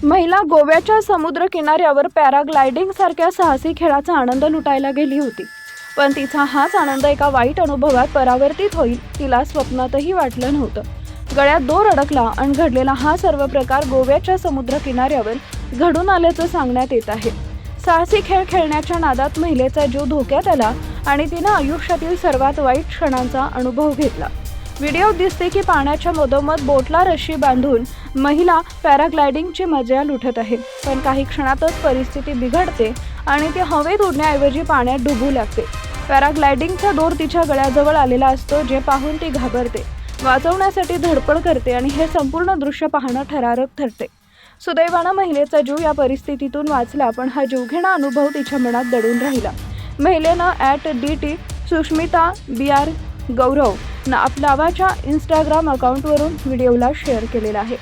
महिला गोव्याच्या समुद्र किनाऱ्यावर पॅराग्लायडिंग सारख्या साहसी खेळाचा आनंद लुटायला गेली होती, पण तिचा हाच आनंद एका वाईट अनुभवात परावर्तित होईल तिला स्वप्नातही वाटलं नव्हतं। गळ्यात दोर अडकला आणि घडलेला हा सर्व प्रकार गोव्याच्या समुद्र किनाऱ्यावर घडून आल्याचं सांगण्यात येत आहे। साहसी खेळ खेळण्याच्या नादात महिलेचा जीव धोक्यात आला आणि तिनं आयुष्यातील सर्वात वाईट क्षणांचा अनुभव घेतला। व्हिडिओत दिसते की पाण्याच्या मधोमध बोटला रशी बांधून महिला पॅराग्लायडिंगची मजा लुटत आहे, पण काही क्षणातच परिस्थिती बिघडते आणि ती हवेत उडण्याऐवजी पाण्यात डुबू लागते। पॅराग्लायडिंगचा दोर तिच्या गळ्याजवळ आलेला असतो, जे पाहून ती घाबरते, वाचवण्यासाठी धडपड करते आणि हे संपूर्ण दृश्य पाहणं थरारक ठरते। सुदैवानं महिलेचा जीव या परिस्थितीतून वाचला, पण हा जीवघेणा अनुभव तिच्या मनात दडून राहिला। महिलेनं @DT सुष्मिता BR गौरव नावाच्या इंस्टाग्राम अकाउंटवरून व्हिडिओला शेअर केलेला आहे।